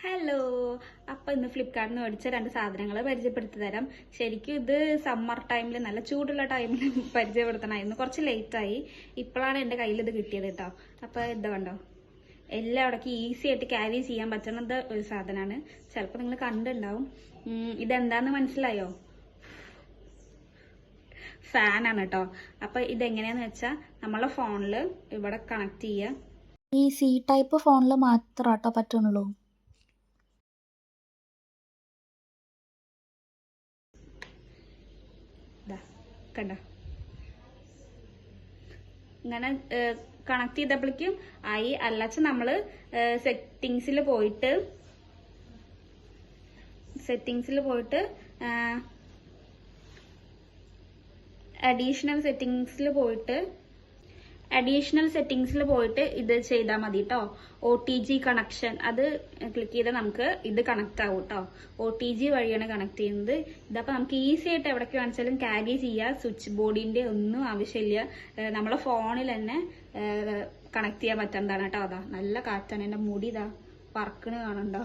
Hello. അപ്പം ഇന്ന് ഫ്ലിപ്കാർട്ടിൽ നിന്ന് മേടിച്ച 2 സാധനങ്ങൾ പരിചയപ്പെടുത്തി തരാം. ശരിക്കും ഇത് സമ്മർ ടൈമിൽ, നല്ല ചൂടുള്ള ടൈമിൽ പരിചയപ്പെടുത്തണമായിരുന്നു. കുറച്ച് ലേറ്റായി. ഇപ്പോഴാണ് എൻ്റെ കയ്യിൽ ഇത് കിട്ടിയത് കേട്ടോ. അപ്പോൾ ഇത് കണ്ടോ, എല്ലായിടക്കും ഈസി ആയിട്ട് ക്യാരി ചെയ്യാൻ പറ്റുന്നത് ഒരു സാധനമാണ്. ചിലപ്പോൾ നിങ്ങൾ കണ്ടുണ്ടാവും. ഇതെന്താന്ന് മനസ്സിലായോ? ഫാനാണ് കേട്ടോ. അപ്പോൾ ഇതെങ്ങനെയാന്ന് വെച്ചാൽ നമ്മളെ ഫോണിൽ ഇവിടെ കണക്ട് ചെയ്യുക. ഈ സി ടൈപ്പ് ഫോണിൽ മാത്രമാട്ടോ പറ്റുള്ളൂ. കണ്ട, ഇങ്ങനെ കണക്ട് ചെയ്തപ്പോഴേക്കും ആയി. അല്ലാച്ച നമ്മള് സെറ്റിങ്സിൽ പോയിട്ട് അഡീഷണൽ സെറ്റിങ്സിൽ പോയിട്ട് ഇത് ചെയ്താൽ മതി കേട്ടോ. OTG കണക്ഷൻ അത് ക്ലിക്ക് ചെയ്താൽ നമുക്ക് ഇത് കണക്ട് ആവും കേട്ടോ. OTG വഴിയാണ് കണക്ട് ചെയ്യുന്നത്. ഇതപ്പോൾ നമുക്ക് ഈസി ആയിട്ട് എവിടേക്ക് വേണിച്ചാലും ക്യാരി ചെയ്യുക. സ്വിച്ച് ബോർഡിന്റെ ഒന്നും ആവശ്യമില്ല. നമ്മളെ ഫോണിൽ തന്നെ കണക്ട് ചെയ്യാൻ പറ്റുന്നതാണ് കേട്ടോ. അതാ നല്ല കാറ്റാണ്. എൻ്റെ മുടി ഇതാ പറക്കണ് കാണണ്ടോ.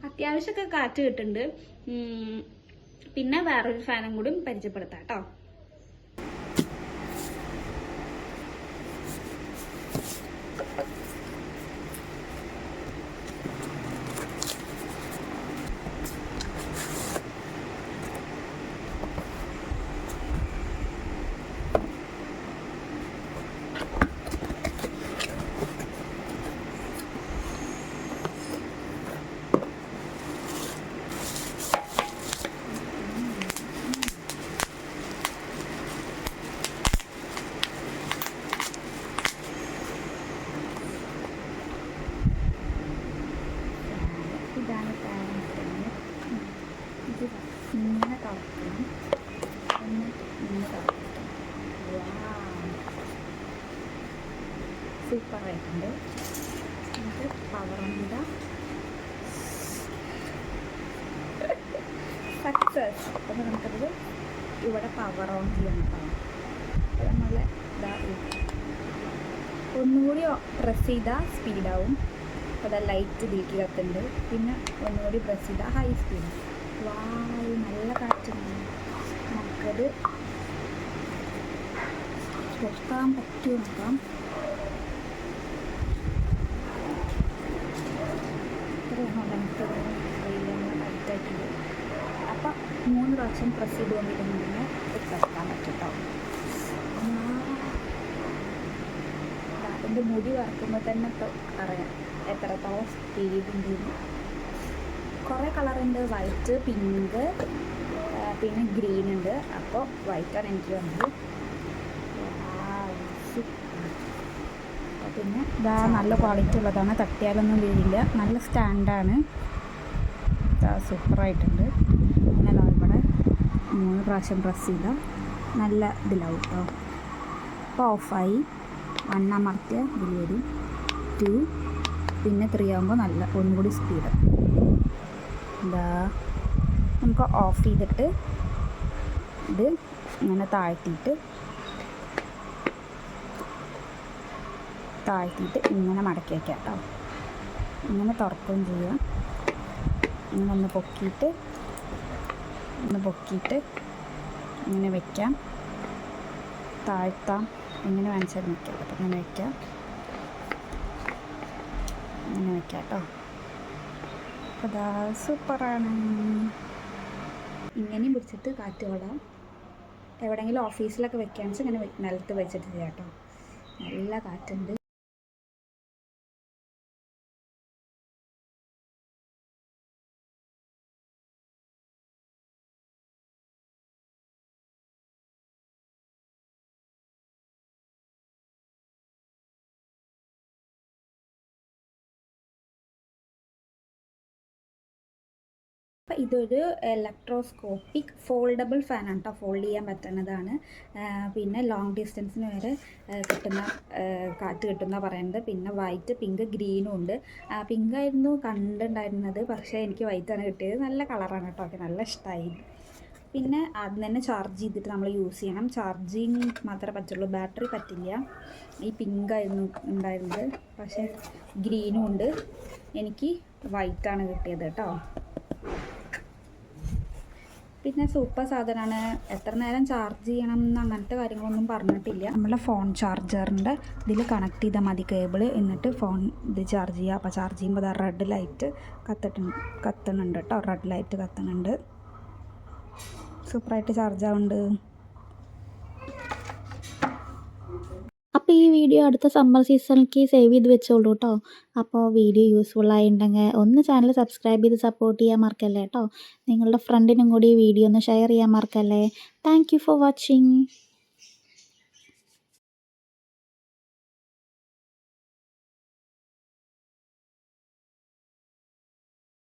അത്യാവശ്യമൊക്കെ കാറ്റ് കിട്ടുന്നുണ്ട്. പിന്നെ വേറൊരു ഫാനും കൂടി പരിചയപ്പെടുത്താം കേട്ടോ. ഇതാണ് ഇത് ഇങ്ങനെ തുറക്കണം. ഇങ്ങനെ തുറക്കണം. സൂപ്പറായിട്ടുണ്ട്. നമുക്ക് പവർ ഓൺ ചെയ്താൽ സക്സസ്. അപ്പം നമുക്കത് ഇവിടെ പവർ ഓൺ ചെയ്യണം കേട്ടോ. നമ്മൾ ഇതാ ഒന്നുകൂടി പ്രസ് ചെയ്താൽ സ്പീഡാവും. അപ്പോൾ അതാ ലൈറ്റ് ഇതിലേക്ക് കത്തുണ്ട്. പിന്നെ ഒന്നുകൂടി പ്രസ് ചെയ്താൽ ഹൈ സ്പീഡ്. നല്ല കാറ്റുണ്ട്. നമുക്കത് തുറക്കാൻ പറ്റുമോ നോക്കാം. ലൈറ്റായിട്ടുണ്ട്. അപ്പം 3 പ്രാവശ്യം പ്രസ് ചെയ്തുകൊണ്ടിരുന്നതിന് തുറക്കാൻ പറ്റും കേട്ടോ. അതിൻ്റെ മുടി വറക്കുമ്പോൾ തന്നെ അറിയാം എത്രത്തോളം സ്പീഡുണ്ട്. കുറേ കളറുണ്ട്. വൈറ്റ്, പിങ്ക്, പിന്നെ ഗ്രീൻ ഉണ്ട്. അപ്പോൾ വൈറ്റാണ് എനിക്ക് വന്നത്. പിന്നെ ഇതാ നല്ല ക്വാളിറ്റി ഉള്ളതാണ്. തട്ടിയാലൊന്നും വീഴില്ല. നല്ല സ്റ്റാൻഡാണ്. ഇതാ സൂപ്പറായിട്ടുണ്ട്. പിന്നെ ഇവിടെ 3 പ്രാവശ്യം പ്രസ് ചെയ്താൽ നല്ല ഇതിലാവും കേട്ടോ. അപ്പോൾ ഓഫായി. 1 അമർത്തിയ ഇതിൽ വരും. 2 പിന്നെ 3 ആകുമ്പോൾ നല്ല ഒന്നുകൂടി സ്പീഡ്. എന്താ നമുക്ക് ഓഫ് ചെയ്തിട്ട് ഇത് ഇങ്ങനെ താഴ്ത്തിയിട്ട് ഇങ്ങനെ മടക്കി വയ്ക്കാം കേട്ടോ. ഇങ്ങനെ തുറക്കുകയും ചെയ്യാം. ഇങ്ങനെ ഒന്ന് പൊക്കിയിട്ട് ഇങ്ങനെ വയ്ക്കാം. താഴ്ത്താം. എങ്ങനെ വേണിച്ചാൽ വയ്ക്കാം. അപ്പം ഇങ്ങനെ വയ്ക്കാം. ഇങ്ങനെ വയ്ക്കാം കേട്ടോ. അതാ സൂപ്പറാണ്. ഇങ്ങനെയും പിടിച്ചിട്ട് കാറ്റ് ഓടാം. എവിടെയെങ്കിലും ഓഫീസിലൊക്കെ വെക്കുകയാണെന്ന് വെച്ചാൽ ഇങ്ങനെ നിലത്ത് വെച്ചിട്ട് ചെയ്യാം കേട്ടോ. നല്ല കാറ്റുണ്ട്. അപ്പോൾ ഇതൊരു ഇലക്ട്രോസ്കോപ്പിക് ഫോൾഡബിൾ ഫാനാണ് കേട്ടോ. ഫോൾഡ് ചെയ്യാൻ പറ്റുന്നതാണ്. പിന്നെ ലോങ് ഡിസ്റ്റൻസിന് വരെ കാറ്റ് കിട്ടുന്ന പറയുന്നത്. പിന്നെ വൈറ്റ്, പിങ്ക്, ഗ്രീനും ഉണ്ട്. പിങ്കായിരുന്നു കണ്ടുണ്ടായിരുന്നത്, പക്ഷേ എനിക്ക് വൈറ്റാണ് കിട്ടിയത്. നല്ല കളറാണ് കേട്ടോ. ഒക്കെ നല്ല ഇഷ്ടമായി. പിന്നെ ആദ്യം തന്നെ ചാർജ് ചെയ്തിട്ട് നമ്മൾ യൂസ് ചെയ്യണം. ചാർജിങ് മാത്രമേ പറ്റുള്ളൂ, ബാറ്ററി പറ്റില്ല. ഈ പിങ്കായിരുന്നു ഉണ്ടായിരുന്നത്, പക്ഷേ ഗ്രീനും ഉണ്ട്. എനിക്ക് വൈറ്റാണ് കിട്ടിയത് കേട്ടോ. പിന്നെ സൂപ്പർ സാധനമാണ്. എത്ര നേരം ചാർജ് ചെയ്യണം എന്ന് അങ്ങനത്തെ കാര്യങ്ങളൊന്നും പറഞ്ഞിട്ടില്ല. നമ്മളെ ഫോൺ ചാർജറിൻ്റെ ഇതിൽ കണക്ട് ചെയ്താൽ മതി കേബിൾ. എന്നിട്ട് ഫോൺ ഇത് ചാർജ് ചെയ്യുക. അപ്പോൾ ചാർജ് ചെയ്യുമ്പോൾ അത് റെഡ് ലൈറ്റ് കത്തുന്നുണ്ട് കേട്ടോ. റെഡ് ലൈറ്റ് കത്തുന്നുണ്ട്. സൂപ്പറായിട്ട് ചാർജ് ആവുന്നുണ്ട്. അപ്പോൾ ഈ വീഡിയോ അടുത്ത സമ്മർ സീസണിലേക്ക് സേവ് ചെയ്ത് വെച്ചോളൂ കേട്ടോ. അപ്പോൾ വീഡിയോ യൂസ്ഫുൾ ആയിട്ടുണ്ടെങ്കിൽ ഒന്ന് ചാനൽ സബ്സ്ക്രൈബ് ചെയ്ത് സപ്പോർട്ട് ചെയ്യാൻ മറക്കല്ലേ കേട്ടോ. നിങ്ങളുടെ ഫ്രണ്ടിനും കൂടി ഈ വീഡിയോ ഒന്ന് ഷെയർ ചെയ്യാൻ മറക്കല്ലേ. Thank you for watching.